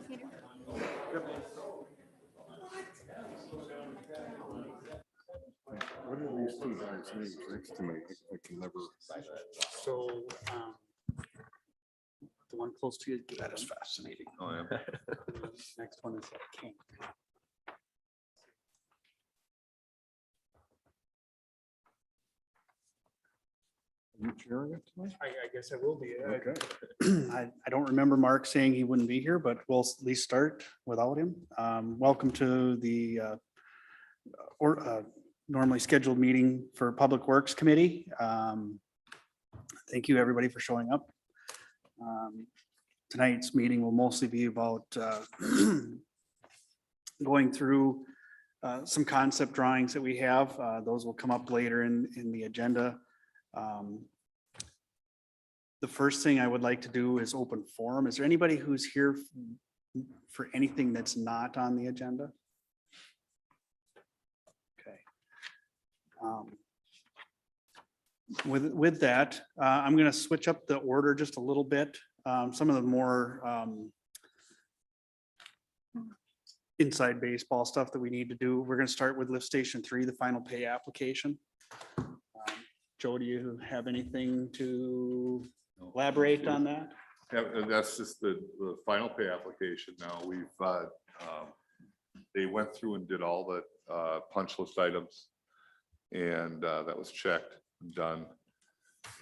Peter? What are these two guys' names next to me? I can never. So, the one close to you. That is fascinating. Oh, yeah. Next one is King. Are you chairing it tonight? I guess I will be. Okay. I don't remember Mark saying he wouldn't be here, but we'll at least start without him. Welcome to the normally scheduled meeting for Public Works Committee. Thank you, everybody, for showing up. Tonight's meeting will mostly be about going through some concept drawings that we have. Those will come up later in the agenda. The first thing I would like to do is open forum. Is there anybody who's here for anything that's not on the agenda? Okay. With that, I'm going to switch up the order just a little bit. Some of the more inside baseball stuff that we need to do. We're going to start with lift station 3, the final pay application. Joe, do you have anything to elaborate on that? Yeah, and that's just the final pay application. Now we've, they went through and did all the punch list items, and that was checked and done.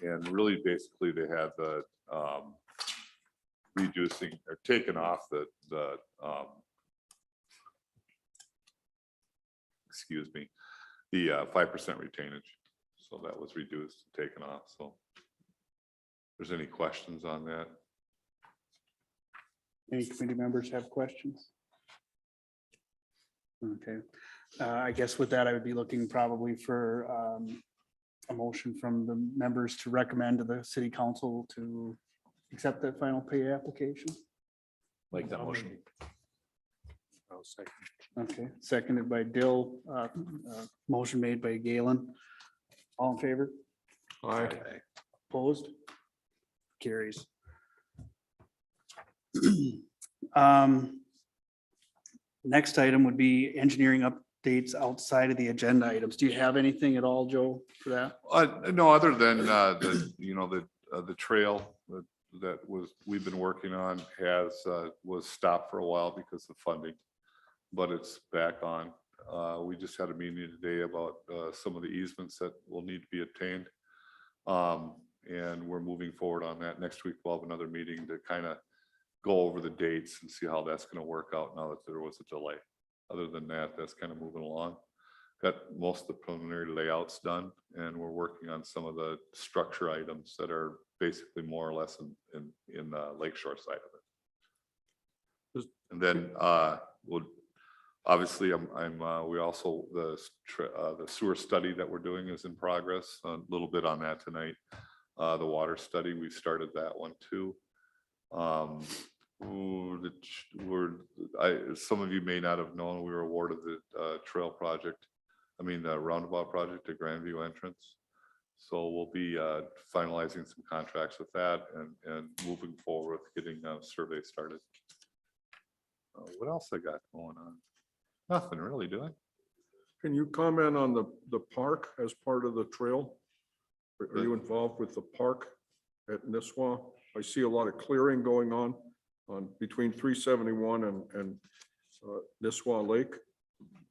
And really, basically, they had the reducing or taking off the excuse me, the 5% retainage. So that was reduced, taken off. So if there's any questions on that? Any committee members have questions? Okay, I guess with that, I would be looking probably for a motion from the members to recommend to the city council to accept that final pay application. Like that motion. Okay, seconded by Dill, motion made by Galen. All in favor? Aye. Opposed? Carries. Next item would be engineering updates outside of the agenda items. Do you have anything at all, Joe, for that? No, other than the trail that we've been working on was stopped for a while because of funding, but it's back on. We just had a meeting today about some of the easements that will need to be obtained. And we're moving forward on that. Next week, we'll have another meeting to kind of go over the dates and see how that's going to work out now that there was a delay. Other than that, that's kind of moving along. Got most of the preliminary layouts done, and we're working on some of the structure items that are basically more or less in the lakeshore side of it. And then we'll obviously we also the sewer study that we're doing is in progress. A little bit on that tonight. The water study, we started that one too. Some of you may not have known, we were awarded the trail project. I mean, the roundabout project at Grandview entrance. So we'll be finalizing some contracts with that and moving forward with getting a survey started. What else I got going on? Nothing really, do I? Can you comment on the park as part of the trail? Are you involved with the park at Nisswa? I see a lot of clearing going on between 371 and Nisswa Lake.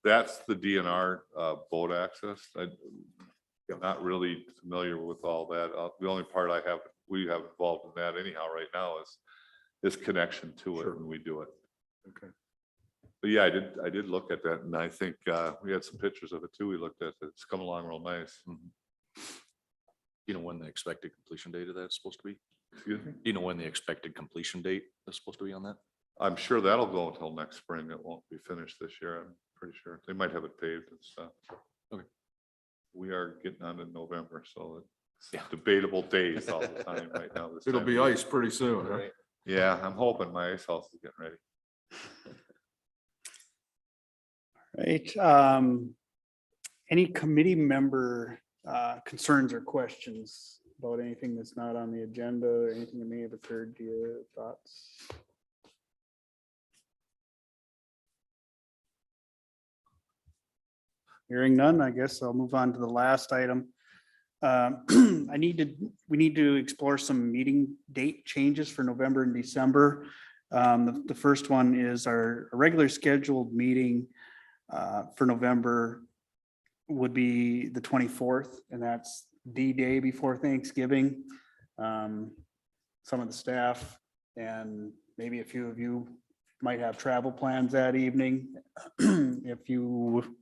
That's the DNR boat access. I'm not really familiar with all that. The only part we have involved in that anyhow right now is connection to it when we do it. Okay. But yeah, I did look at that, and I think we had some pictures of it too. We looked at it. It's come along real nice. You know when the expected completion date of that's supposed to be? Excuse me? Do you know when the expected completion date is supposed to be on that? I'm sure that'll go until next spring. It won't be finished this year. I'm pretty sure. They might have it paved and stuff. Okay. We are getting on to November, so it's Yeah. debatable days all the time right now. It'll be ice pretty soon, huh? Yeah, I'm hoping my ice house is getting ready. Right. Any committee member concerns or questions about anything that's not on the agenda or anything that may have occurred to you, thoughts? Hearing none, I guess I'll move on to the last item. We need to explore some meeting date changes for November and December. The first one is our regular scheduled meeting for November would be the 24th, and that's the day before Thanksgiving. Some of the staff and maybe a few of you might have travel plans that evening. If you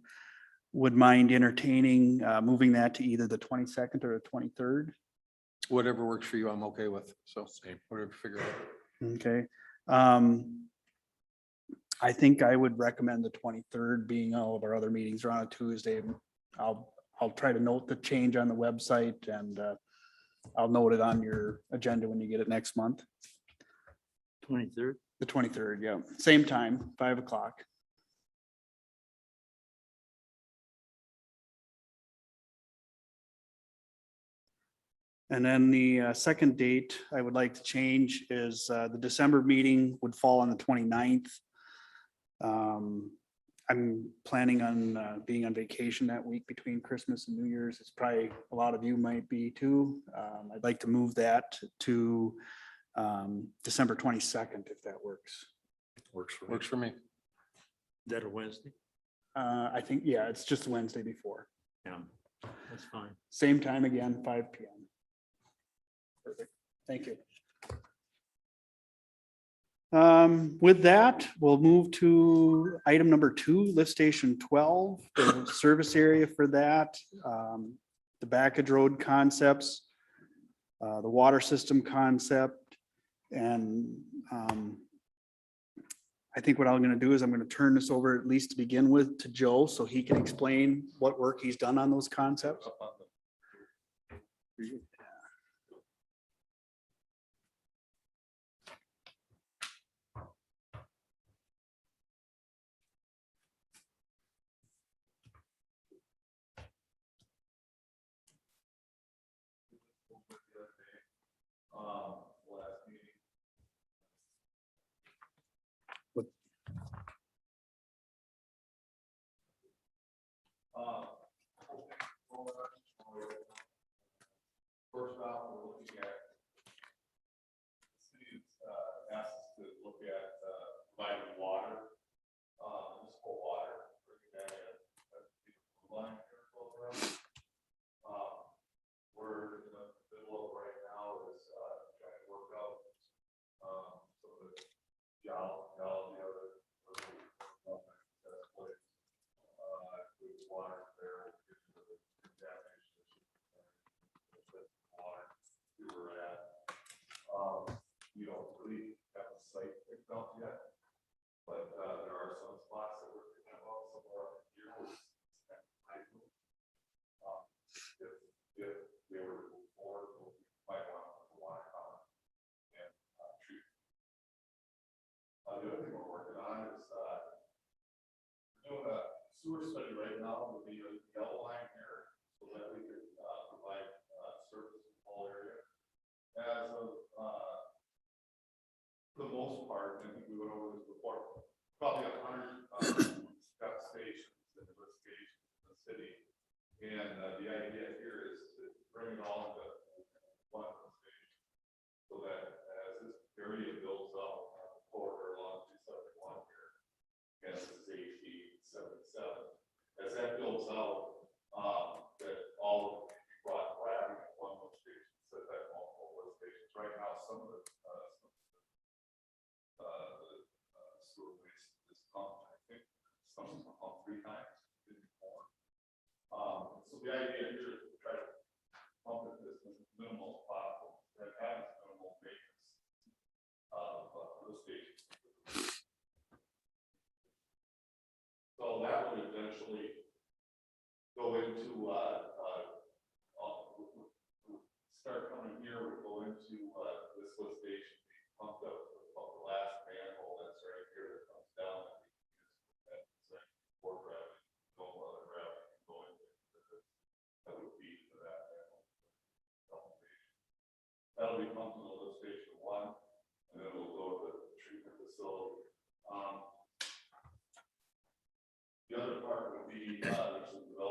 would mind entertaining moving that to either the 22nd or the 23rd. Whatever works for you, I'm okay with. So whatever, figure out. Okay. I think I would recommend the 23rd, being all of our other meetings are on a Tuesday. I'll try to note the change on the website, and I'll note it on your agenda when you get it next month. 23rd. The 23rd, yeah, same time, 5 o'clock. And then the second date I would like to change is the December meeting would fall on the 29th. I'm planning on being on vacation that week between Christmas and New Year's. It's probably a lot of you might be too. I'd like to move that to December 22nd, if that works. Works for me. Is that a Wednesday? I think, yeah, it's just Wednesday before. Yeah, that's fine. Same time again, 5 PM. Perfect. Thank you. With that, we'll move to item number 2, lift station 12, the service area for that, the Backage Road concepts, the water system concept, and I think what I'm going to do is I'm going to turn this over, at least to begin with, to Joe, so he can explain what work he's done on those concepts. Last meeting. First off, we're looking at the city's asked us to look at providing water, municipal water, bringing that in. That's the blue line here goes around. We're in the middle of right now is trying to work out some of the geology of it. Water there, contamination water we were at. We don't really have a site picked up yet, but there are some spots that we're thinking about somewhere up here. If they were to move forward, we might want to put the water on and treat. The other thing we're working on is doing a sewer study right now with the yellow line here, so that we can provide service in the whole area. As of for the most part, I think we went over this before, probably 100 got stations and lift stations in the city, and the idea here is to bring it all into one station, so that as this area builds up on the corridor along 271 here, and this is 77. As that builds out, that all of it can be brought to having one lift station instead of that multiple lift stations. Right now, some of the sewer waste is pumped, I think, some is pumped 3 times, maybe more. So the idea here is to try to pump it as minimal as possible, that has minimal maintenance of lift stations. So that would eventually go into, start coming here, we go into this lift station, being pumped up the last manhole that's right here that comes down. For gravity, no other gravity can go into that would feed to that manhole. That'll be pumped to the lift station 1, and then we'll go to the treatment facility. The other part would be there's some development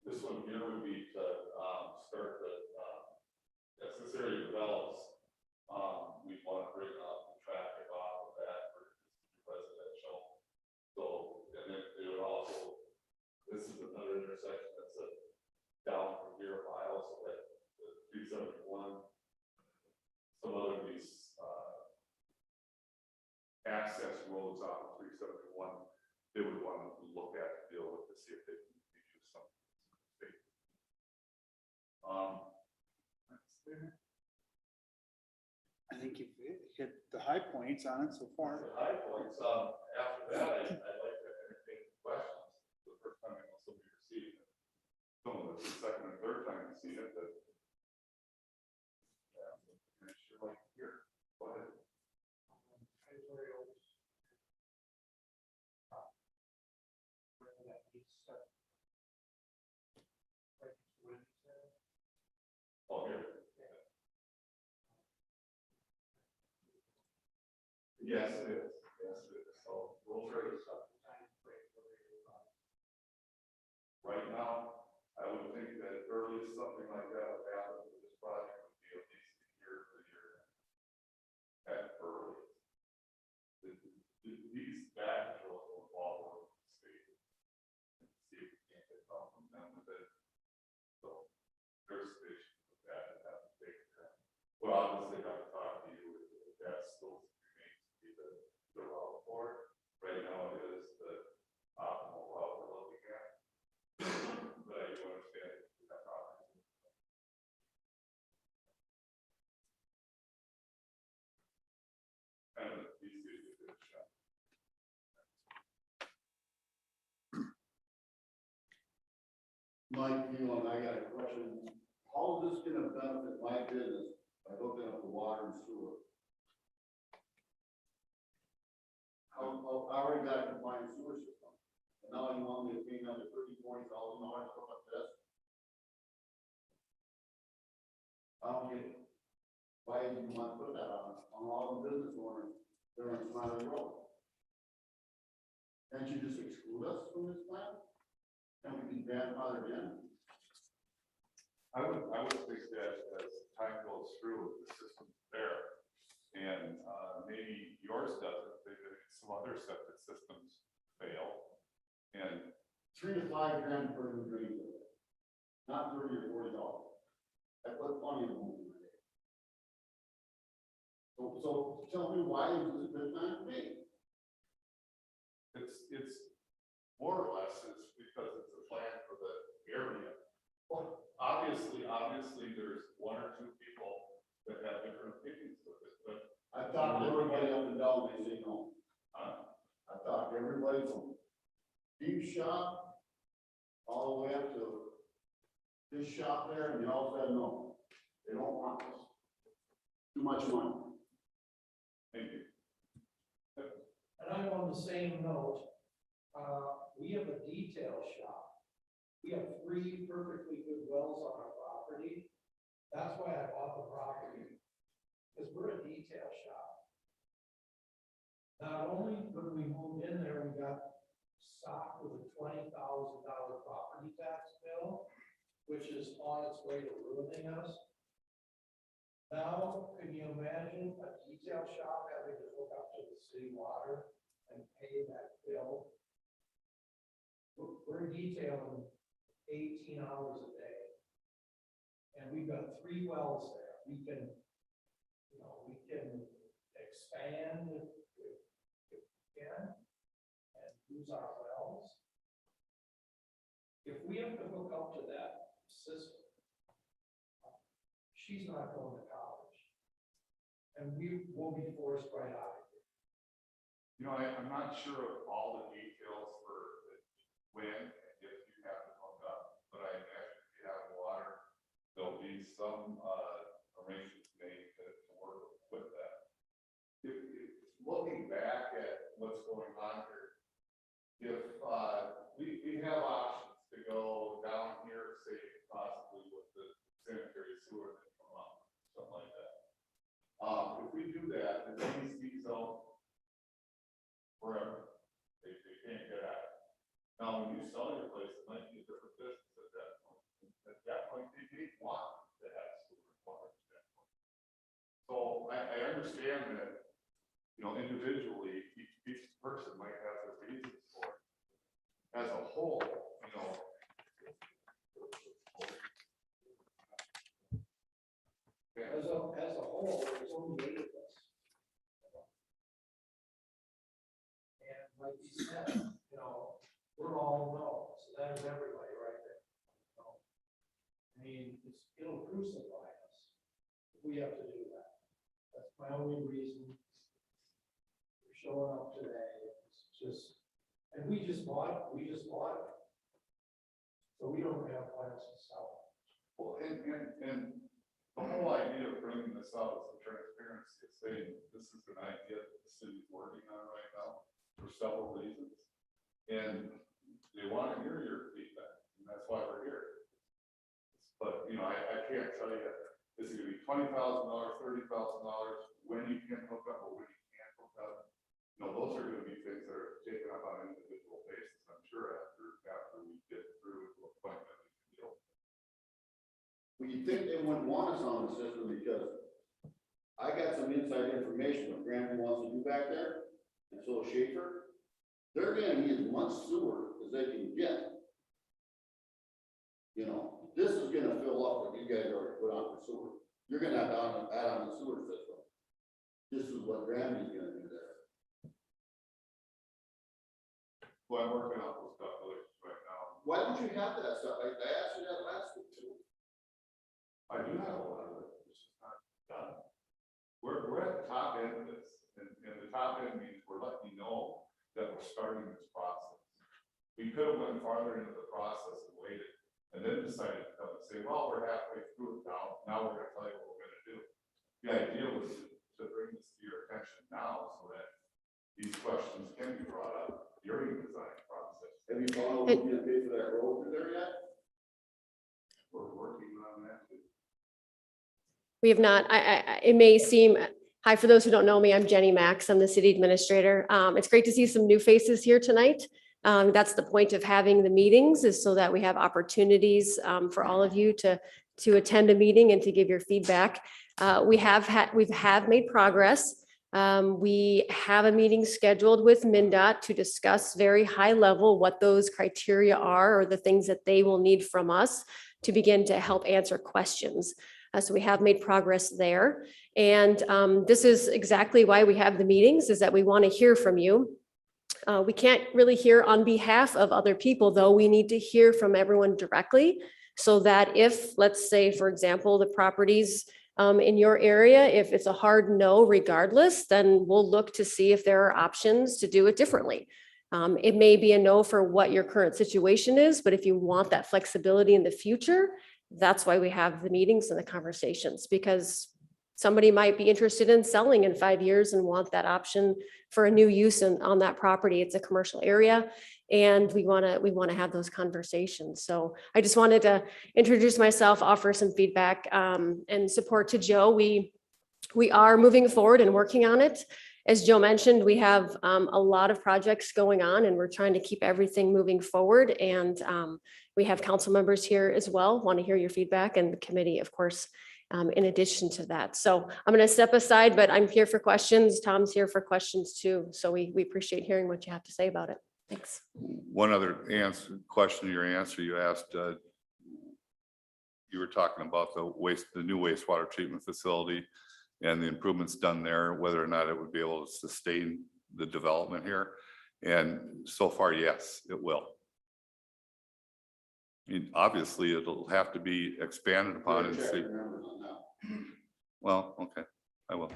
This one here would be to, start the, as this area develops, we want to bring up the traffic off of that for residential. So, and then it would also, this is another intersection that's down from here a mile, so that the 371, some other of these, access roads on 371, they would want to look at to deal with to see if they can use something. That's there. I think you've hit the high points on it so far. The high points, after that, I'd like to entertain questions. The first time I know somebody received it. Some of it's the second and third time you see it, but. Yeah, I sure like to hear. Go ahead. Oh, here. Yes, it is. Yes, it is. So we'll trade stuff. Right now, I would think that earliest something like that would happen with this project would be at least a year at earliest. These back drills will all over the state. And see if we can't get help from them with it. So there's issues with that and have to take care of. Well, obviously, I have to talk to you if that's still remains to be the route for it. Right now, it is the optimal route we're looking at. But I do understand that property. Kind of easy to do a shot. Mike, I got a question. How is this gonna benefit my business by hooking up the water and sewer? I already got a compliant sewer system, and now you want me to pay another $30,000-$40,000 to hook up this? I don't get it. Why did you want to put that on all the business owners there on Smiley Road? Can't you just exclude us from this plan? And we can grandfather in? I would think that as time goes through, the system's there. And maybe yours doesn't, maybe some other septic systems fail. And $3 to $5 grand per new drain bill. Not $30 or $40. I put plenty of money in my day. So tell me, why is this a good time for me? it's more or less it's because it's a plan for the area. Well, obviously, there's one or two people that have different opinions with it, but I talked to everybody up and down, they say no. I talked to everybody from beef shop all the way up to this shop there, and they all said no. They don't want this. Too much money. maybe. And I'm on the same note, we have a detail shop. We have 3 perfectly good wells on our property. That's why I bought the property, because we're a detail shop. Not only when we moved in there, we got socked with a $20,000 property tax bill, which is on its way to ruining us. Now, can you imagine a detail shop having to hook up to the city water and pay that bill? We're detailing 18 hours a day. And we've got 3 wells there. We can expand if we can and use our wells. If we have to hook up to that system, she's not going to college. And we will be forced right out of here. You know, I'm not sure of all the details for when and if you have to hook up, but I imagine if you have water, there'll be some arrangements made to work with that. Looking back at what's going on here, if we have options to go down here, say possibly with the sanitary sewer that come up, something like that. If we do that, the DEC zone forever, they can't get out. Now, when you sell time that, individually, each person might have their reasons for it. As a whole, As a whole, there's only 8 of us. And like you said, we're all no, so that is everybody right there. I mean, it'll crucify us if we have to do that. That's my only reason for showing up today. It's just, and we just bought it. So we don't have plans to sell it. well, and the whole idea of bringing this out is the transparency of saying this is an idea that the city's working on right now for several reasons. And they want to hear your feedback, and that's why we're here. But, I can't tell you, is it gonna be $20,000, $30,000, when you can hook up or when you can't hook up? Those are gonna be things that are taken up on an individual basis, I'm sure, after we get through to a point that we can deal. Well, you'd think they wouldn't want us on the system because I got some inside information what Granby wants to do back there, and so Schaefer. They're gonna need as much sewer as they can get. This is gonna fill up what you guys already put on for sewer. You're gonna have to add on the sewer system. This is what Granby's gonna do there. Well, I'm working on those calculations right now. Why don't you have that stuff? I asked you that last week too. I do have a lot of it, it's just not done. We're at the top end of this, and the top end means we're letting you know that we're starting this process. We could have went farther into the process and waited, and then decided to come and say, well, we're halfway through it now we're gonna tell you what we're gonna do. The idea was to bring this to your attention now, so that these questions can be brought up during the design process. Have you found out who's gonna pay for that road through there yet? We're working on that too. We have not, it may seem, hi, for those who don't know me, I'm Jenny Max. I'm the city administrator. It's great to see some new faces here tonight. That's the point of having the meetings, is so that we have opportunities for all of you to attend a meeting and to give your feedback. We have made progress. We have a meeting scheduled with MnDOT to discuss very high level what those criteria are, or the things that they will need from us to begin to help answer questions. So we have made progress there. And this is exactly why we have the meetings, is that we want to hear from you. We can't really hear on behalf of other people, though. We need to hear from everyone directly, so that if, let's say, for example, the properties in your area, if it's a hard no regardless, then we'll look to see if there are options to do it differently. It may be a no for what your current situation is, but if you want that flexibility in the future, that's why we have the meetings and the conversations, because somebody might be interested in selling in 5 years and want that option for a new use on that property. It's a commercial area, and we want to have those conversations. So I just wanted to introduce myself, offer some feedback and support to Joe. We are moving forward and working on it. As Joe mentioned, we have a lot of projects going on, and we're trying to keep everything moving forward. And we have council members here as well, want to hear your feedback, and the committee, of course, in addition to that. So I'm going to step aside, but I'm here for questions. Tom's here for questions too. So we appreciate hearing what you have to say about it. Thanks. One other question to your answer, you asked, you were talking about the new wastewater treatment facility and the improvements done there, whether or not it would be able to sustain the development here. And so far, yes, it will. I mean, obviously, it'll have to be expanded upon and Check see. the numbers on that. Well, okay, I will.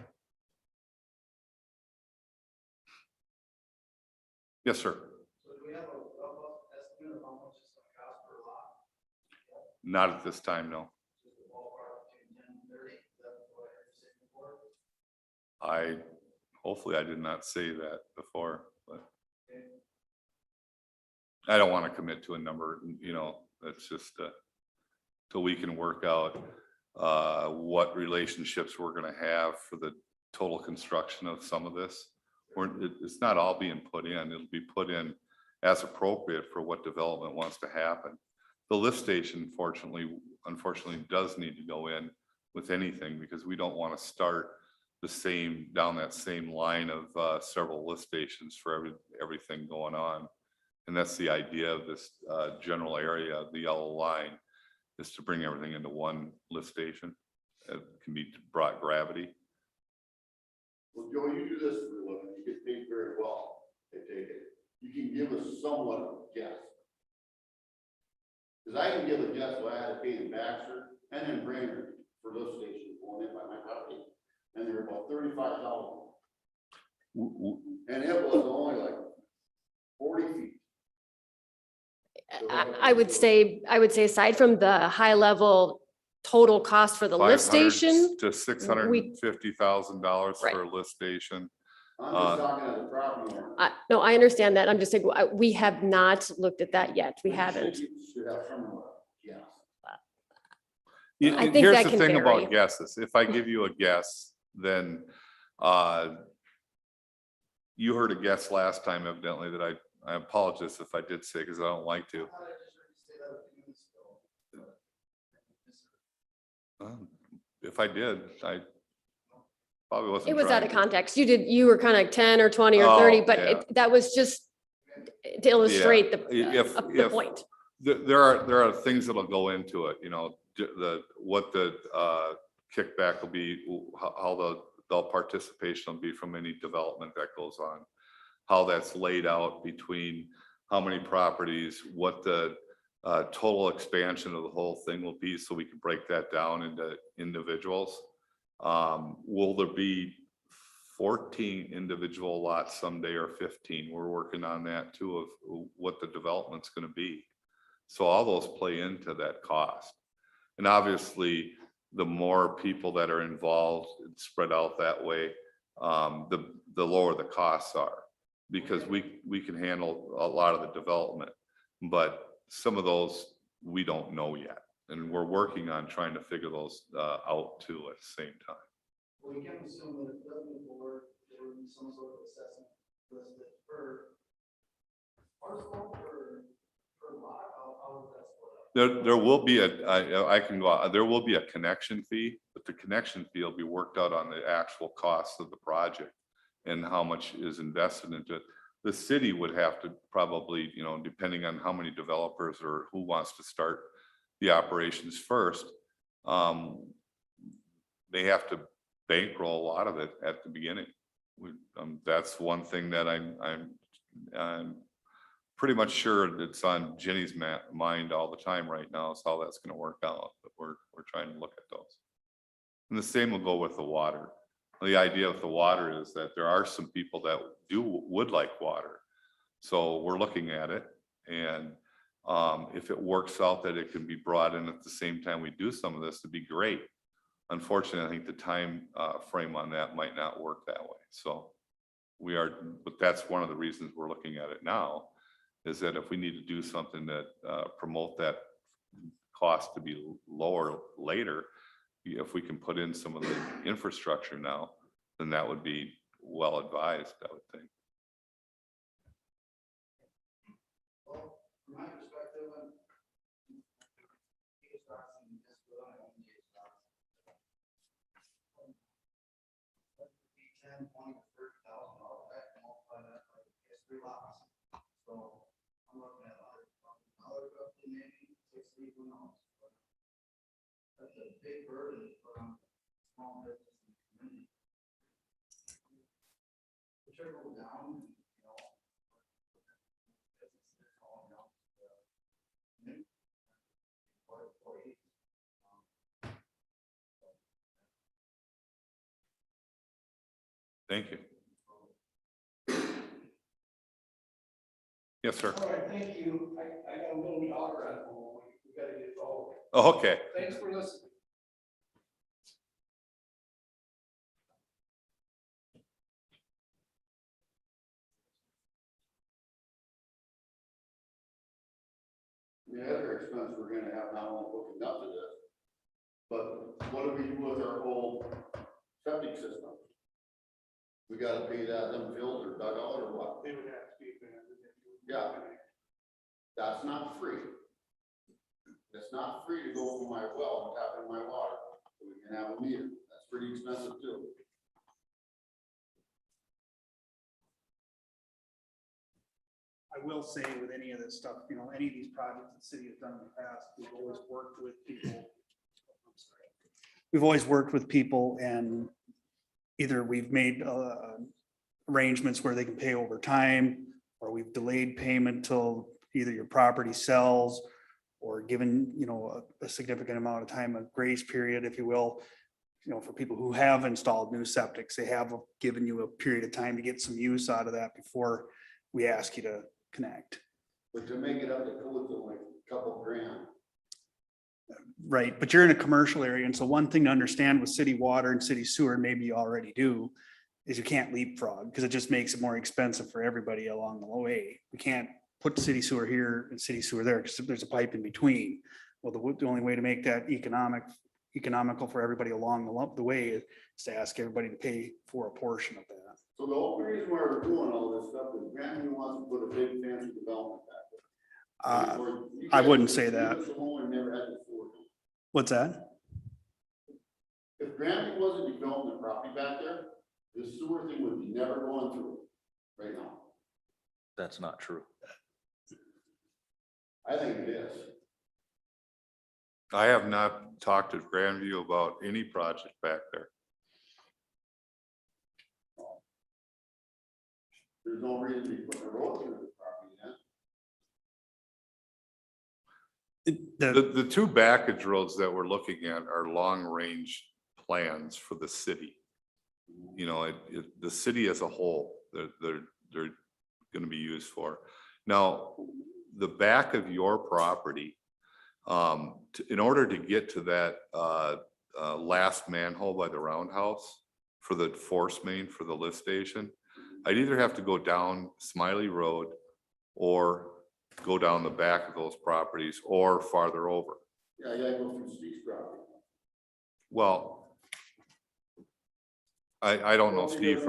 Yes, sir. So do we have a rough estimate of how much it's gonna cost per lot? Not at this time, no. Just a ballpark between 10 and 30, is that what I heard you say before? Hopefully I did not say that before, but Okay. I don't want to commit to a number, that's just till we can work out what relationships we're going to have for the total construction of some of this. It's not all being put in, it'll be put in as appropriate for what development wants to happen. The lift station, unfortunately, does need to go in with anything, because we don't want to start the same, down that same line of several lift stations for everything going on. And that's the idea of this general area, the yellow line, is to bring everything into one lift station. It can be brought gravity. Well, Joe, you do this for a living, you get paid very well, I take it. You can give us somewhat of a guess. Because I can give a guess what I had to pay in Baxter and in Brainerd for lift stations going in by my property. And they're about $35,000. And it was only like 40 feet. So I would say aside from the high level total cost for the lift 500 station, to $650,000 Right. for a lift station. I'm just talking as a property owner. no, I understand that. I'm just saying, we have not looked at that yet. We haven't. You should have somewhat, yes. I And think here's that the can thing vary. about guesses. If I give you a guess, then you heard a guess last time evidently that I apologize if I did say, because I don't like to. If I did, I probably wasn't. It was out of trying to. context. You were kind of like 10 or 20 or Oh, 30, but yeah. that was just to illustrate Yeah. the point. There are things that'll go into it, you know, what the kickback will be, how the participation will be from any development that goes on, how that's laid out between how many properties, what the total expansion of the whole thing will be, so we can break that down into individuals. Will there be 14 individual lots someday or 15? We're working on that too, of what the development's going to be. So all those play into that cost. And obviously, the more people that are involved and spread out that way, the lower the costs are, because we can handle a lot of the development, but some of those we don't know yet. And we're working on trying to figure those out too at the same time. We can assume that it doesn't board, there would be some sort of assessment listed per parcel per lot, how is that split up? There will be I can go out, there will be a connection fee, but the connection fee will be worked out on the actual cost of the project and how much is invested into it. The city would have to probably, you know, depending on how many developers or who wants to start the operations first, they have to bankroll a lot of it at the beginning. That's one thing that I'm pretty much sure it's on Jenny's mind all the time right now, is how that's going to work out. But we're trying to look at those. And the same will go with the water. The idea with the water is that there are some people that would like water. So we're looking at it, and if it works out that it can be brought in at the same time we do some of this, it'd be great. Unfortunately, I think the time frame on that might not work that way. So but that's one of the reasons we're looking at it now, is that if we need to do something that promote that cost to be lower later, if we can put in some of the infrastructure now, then that would be well advised, I would think. Well, from my perspective, $10, $20, $30,000 back and multiply that by 3 lots. So I'm looking at $100,000 roughly, maybe 60, who knows? But that's a big burden to put on small business in the community. Whichever go down, you know, businesses all down to the new employees. Thank you. Yes, sir. All right, thank you. I got a little daughter at home. We gotta get going. Oh, okay. Thanks for listening. The other expense we're gonna have not only looking up to this, but what do we do with our old septic system? We gotta pay that, them fields are dug out or what? They would have to be. Yeah. That's not free. It's not free to go from my well and tap in my water, so we can have a meter. That's pretty expensive too. will say with any of this stuff, you know, any of these projects the city has done in the past, we've always worked with people. We've always worked with people and either we've made arrangements where they can pay over time, or we've delayed payment till either your property sells or given, you know, a significant amount of time, a grace period, if you will. You know, for people who have installed new septics, they have given you a period of time to get some use out of that before we ask you to connect. But to make it up to code, it's only a couple grand. Right, but you're in a commercial area, and so one thing to understand with city water and city sewer, maybe you already do, is you can't leapfrog, because it just makes it more expensive for everybody along the way. We can't put city sewer here and city sewer there, because there's a pipe in between. Well, the only way to make that economical for everybody along the way is to ask everybody to pay for a portion of that. So the only reason why we're doing all this stuff is Grandview wants to put a big fancy development back there. I wouldn't say that. Never had this sewer. What's that? If Grandview wasn't developing the property back there, this sewer thing would be never going through right now. That's not true. I think it is. I have not talked to Grandview about any project back there. There's no reason to be putting a road through the property then. The two backage roads that we're looking at are long-range plans for the city. You know, the city as a whole, they're gonna be used for. Now, the back of your property, in order to get to that last manhole by the roundhouse for the force main for the lift station, I'd either have to go down Smiley Road or go down the back of those properties or farther over. Yeah, you gotta go through Steve's property. Well, I don't know, Steve,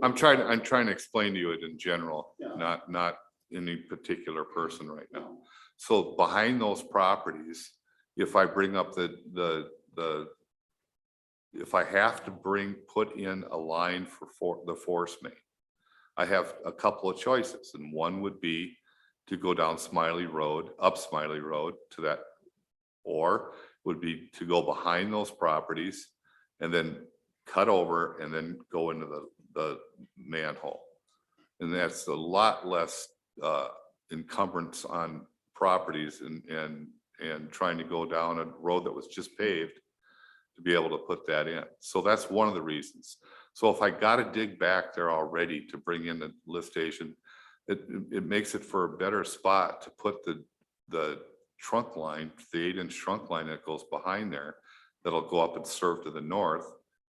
I'm trying to explain to you it in general, Yeah. not any particular person right now. So behind those properties, if I bring up if I have to put in a line for the force main, I have a couple of choices, and one would be to go down Smiley Road, up Smiley Road to that, or would be to go behind those properties and then cut over and then go into the manhole. And that's a lot less encumbrance on properties and trying to go down a road that was just paved to be able to put that in. So that's one of the reasons. So if I got to dig back there already to bring in the lift station, it makes it for a better spot to put the trunk line, the 8-inch trunk line that goes behind there, that'll go up and serve to the north,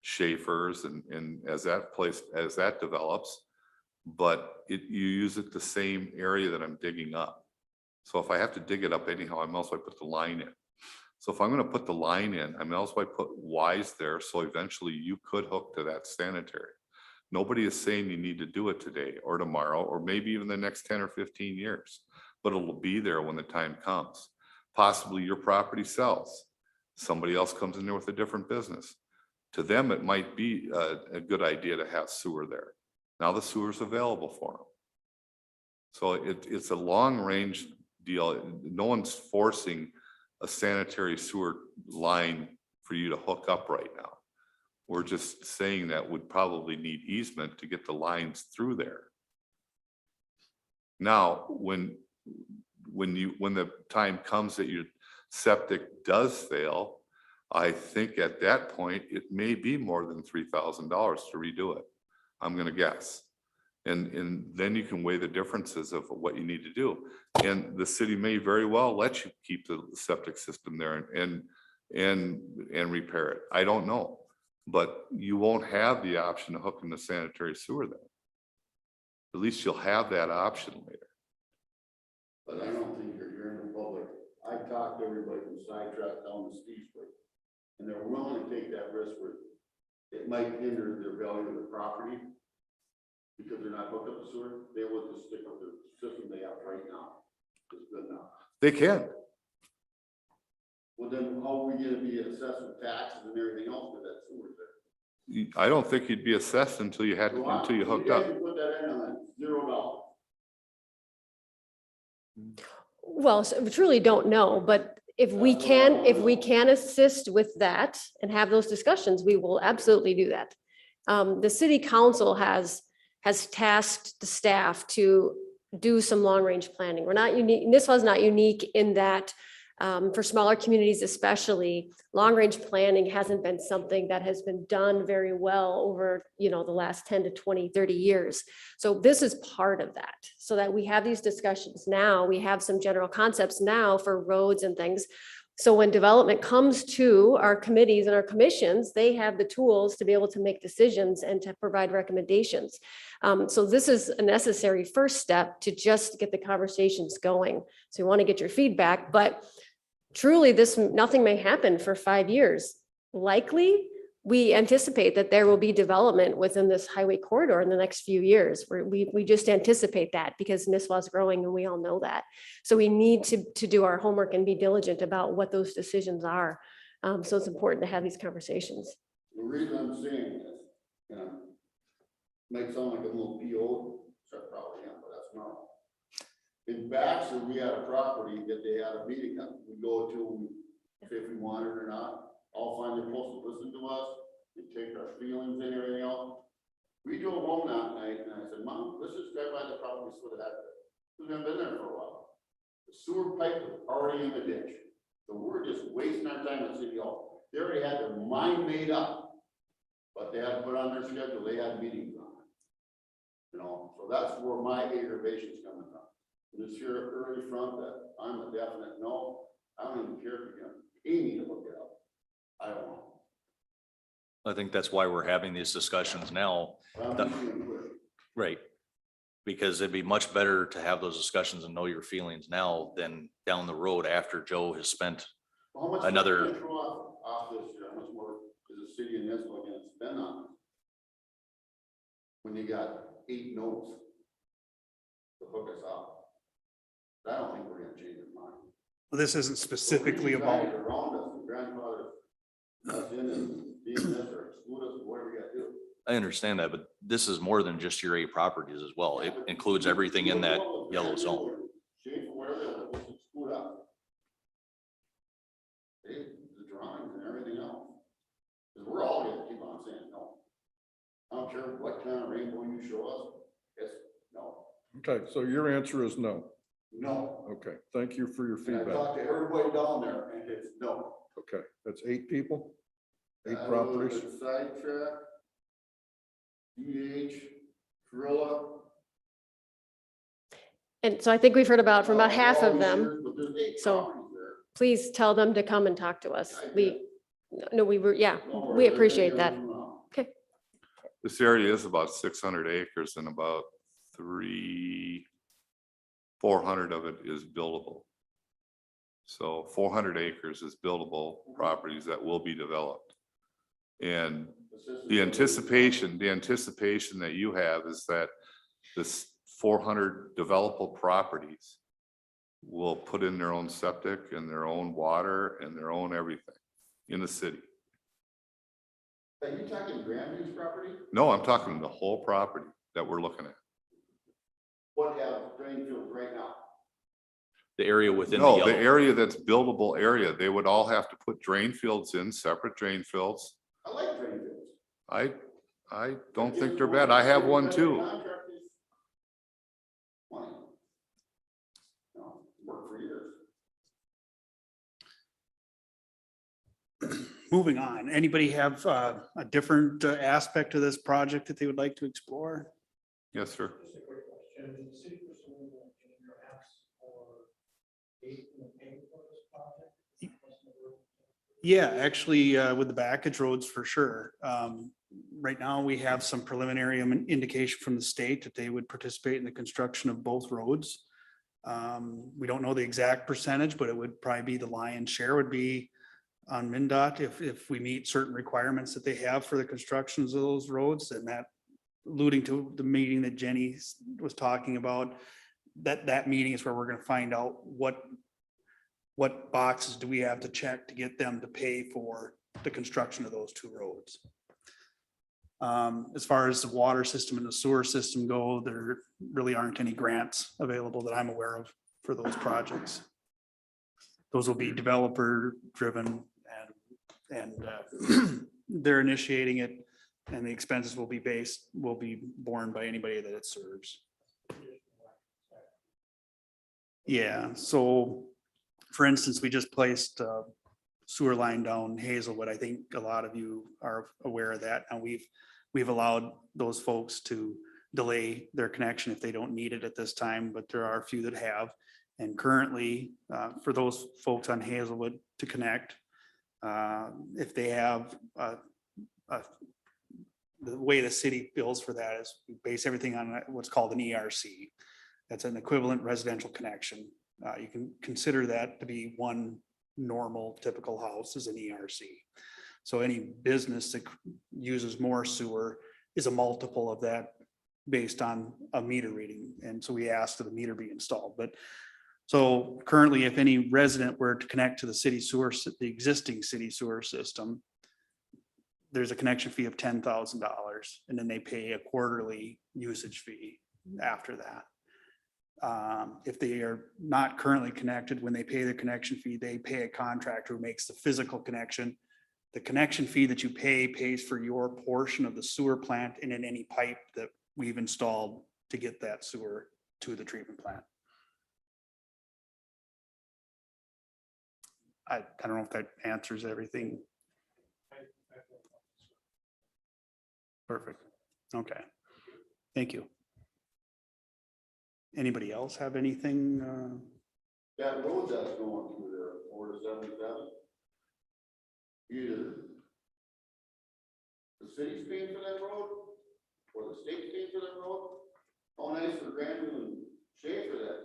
Schaefer's, and as that develops, but you use it the same area that I'm digging up. So if I have to dig it up anyhow, I might as well put the line in. So if I'm going to put the line in, I might as well put Y's there, so eventually you could hook to that sanitary. Nobody is saying you need to do it today or tomorrow, or maybe even the next 10 or 15 years, but it'll be there when the time comes. Possibly your property sells. Somebody else comes in there with a different business. To them, it might be a good idea to have sewer there. Now the sewer's available for them. So it's a long range deal. No one's forcing a sanitary sewer line for you to hook up right now. We're just saying that would probably need easement to get the lines through there. Now, when the time comes that your septic does fail, I think at that point, it may be more than $3,000 to redo it. I'm gonna guess. And then you can weigh the differences of what you need to do. And the city may very well let you keep the septic system there and repair it. I don't know. But you won't have the option of hooking the sanitary sewer there. At least you'll have that option later. But I don't think you're hearing the public. I've talked to everybody from Sidetrack down to Steve's place, and they're willing to take that risk where it might hinder their value of the property because they're not hooked up to sewer. They will just stick with the system they have right now. It's good enough. They can. Well, then how are we gonna be assessed with taxes and everything else with that sewer there? I don't think you'd be assessed until you hooked You up. guys can put that in on $0. Well, so we truly don't know, but if we can assist with that and have those discussions, we will absolutely do that. The city council has tasked the staff to do some long-range planning. We're not unique, Nisswa is not unique in that, for smaller communities especially, long-range planning hasn't been something that has been done very well over, the last 10 to 20, 30 years. So this is part of that, so that we have these discussions now, we have some general concepts now for roads and things. So when development comes to our committees and our commissions, they have the tools to be able to make decisions and to provide recommendations. So this is a necessary first step to just get the conversations going. So we want to get your feedback, but truly nothing may happen for 5 years. Likely, we anticipate that there will be development within this highway corridor in the next few years. We just anticipate that because Nisswa is growing and we all know that. So we need to do our homework and be diligent about what those decisions are. So it's important to have these conversations. The reason I'm saying this, might sound like a little PO, so I probably am, but that's not. In Baxter, we had a property that they had a meeting on. We go to, if we want it or not. All fine, they're supposed to listen to us, and take our feelings and everything else. We drove home that night and I said, Mom, let's just drive by the property so that we've been there for a while. The sewer pipe was already in the ditch. So we're just wasting our time at City Hall. They already had their mind made up, but they had to put on their schedule, they had meetings on it. So that's where my aggravation's coming from. And this here early front that I'm a definite no. I don't even care if you're gonna pay me to look it up. I don't know. I think that's why we're having these discussions now. But I'm just being clear. Right. Because it'd be much better to have those discussions and know your feelings now than down the road after Joe has spent. How much Another- more can you throw off this year? How much more is the city of Nisswa going to spend on this? When you got 8 notes to hook us up. I don't think we're gonna change our mind. Well, this isn't specifically about, Around us, and grandfather us in and being this or exclude us, whatever you gotta do. I understand that, but this is more than just your 8 properties as well. It includes everything in that yellow zone. Shane, whatever, let's exclude us. The drawings and everything else. Because we're all gonna keep on saying no. I don't care what kind of rainbow you show us, it's no. Okay, so your answer is no. No. Okay, thank you for your And I feedback. talked to everybody down there and it's no. Okay, that's 8 people, 8 properties. Sidetrack. DH, Gorilla. And so I think we've heard about from about half of them. But there's 8 So- properties there. Please tell them to come and talk to us. We were, yeah, Don't we worry, appreciate they're that. gonna come out. This area is about 600 acres and about 400 of it is buildable. So 400 acres is buildable properties that will be developed. And the anticipation that you have is that this 400 developable properties will put in their own septic and their own water and their own everything in the city. Are you talking Grandview's property? No, I'm talking the whole property that we're looking at. What have drain fields right now? The area within the No, the yellow. area that's buildable area, they would all have to put drain fields in, separate drain fields. I like drain fields. I don't think they're bad. I have one too. Money. No, worked for years. moving on. Anybody have a different aspect to this project that they would like to explore? Yes, sir. Just a quick question, is the city pursuing any grants or aid in the paying for this project? Yeah, actually, with the backage roads for sure. Right now, we have some preliminary indication from the state that they would participate in the construction of both roads. We don't know the exact percentage, but it would probably be the lion's share would be on MnDOT if we meet certain requirements that they have for the constructions of those roads. And that alluding to the meeting that Jenny was talking about, that meeting is where we're gonna find out what boxes do we have to check to get them to pay for the construction of those two roads. As far as the water system and the sewer system go, there really aren't any grants available that I'm aware of for those projects. Those will be developer driven and they're initiating it and the expenses will be borne by anybody that it serves. Yeah, so for instance, we just placed a sewer line down Hazelwood. I think a lot of you are aware of that. And we've allowed those folks to delay their connection if they don't need it at this time, but there are a few that have. And currently, for those folks on Hazelwood to connect, if they have, the way the city bills for that is we base everything on what's called an ERC. That's an equivalent residential connection. You can consider that to be one normal typical house is an ERC. So any business that uses more sewer is a multiple of that based on a meter reading. And so we asked that the meter be installed. But so currently, if any resident were to connect to the city sewer, the existing city sewer system, there's a connection fee of $10,000 and then they pay a quarterly usage fee after that. If they are not currently connected, when they pay their connection fee, they pay a contractor who makes the physical connection. The connection fee that you pay pays for your portion of the sewer plant and in any pipe that we've installed to get that sewer to the treatment plant. I don't know if that answers everything. Perfect. Okay. Thank you. Anybody else have anything? That road that's going through there, 4 to 77. Either the city's paying for that road, or the state's paying for that road. How nice for Granville and Schaefer that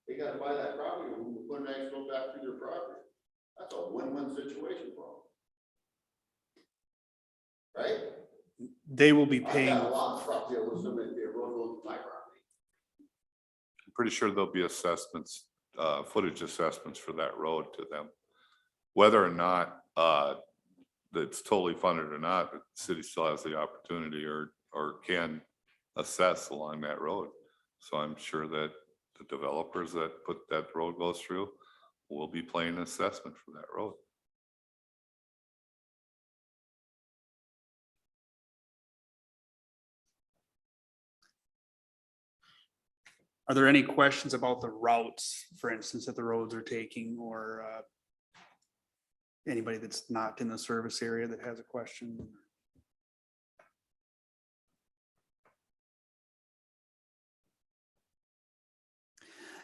they gotta buy that property and we put an extra back through their property. That's a win-win situation for them. Right? They will be I paying. got a lot of property, I was looking at the road goes to my property. I'm pretty sure there'll be assessments, footage assessments for that road to them. Whether or not it's totally funded or not, the city still has the opportunity or can assess along that road. So I'm sure that the developers that that road goes through will be paying an assessment for that road. Are there any questions about the routes, for instance, that the roads are taking, or anybody that's not in the service area that has a question?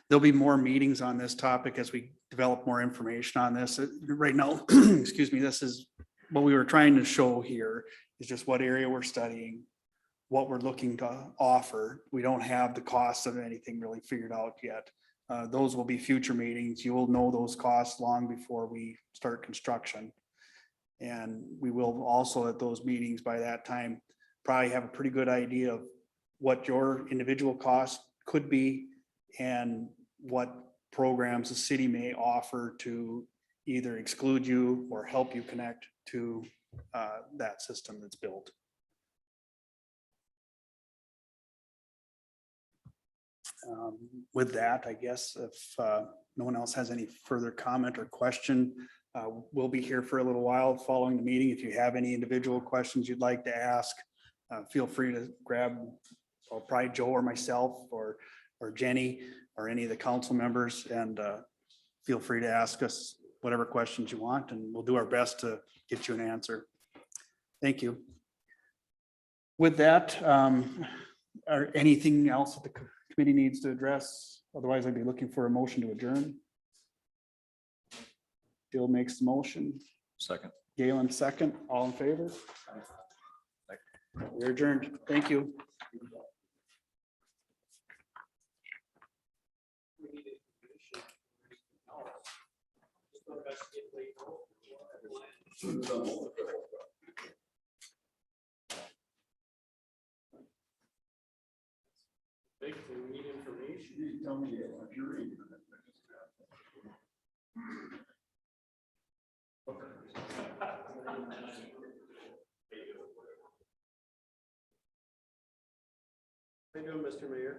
There'll be more meetings on this topic as we develop more information on this. Right now, excuse me, this is what we were trying to show here is just what area we're studying, what we're looking to offer. We don't have the cost of anything really figured out yet. Those will be future meetings. You will know those costs long before we start construction. And we will also at those meetings by that time, probably have a pretty good idea of what your individual cost could be and what programs the city may offer to either exclude you or help you connect to that system that's built. With that, I guess if no one else has any further comment or question, we'll be here for a little while following the meeting. If you have any individual questions you'd like to ask, feel free to grab probably Joe or myself or Jenny or any of the council members, and feel free to ask us whatever questions you want, and we'll do our best to get you an answer. Thank you. With that, are anything else that the committee needs to address? Otherwise, I'd be looking for a motion to adjourn. Bill makes the motion. Second. Galen second. All in favor? We're adjourned. Thank you. We need information. You tell me if you're in. How you doing, Mr. Mayor?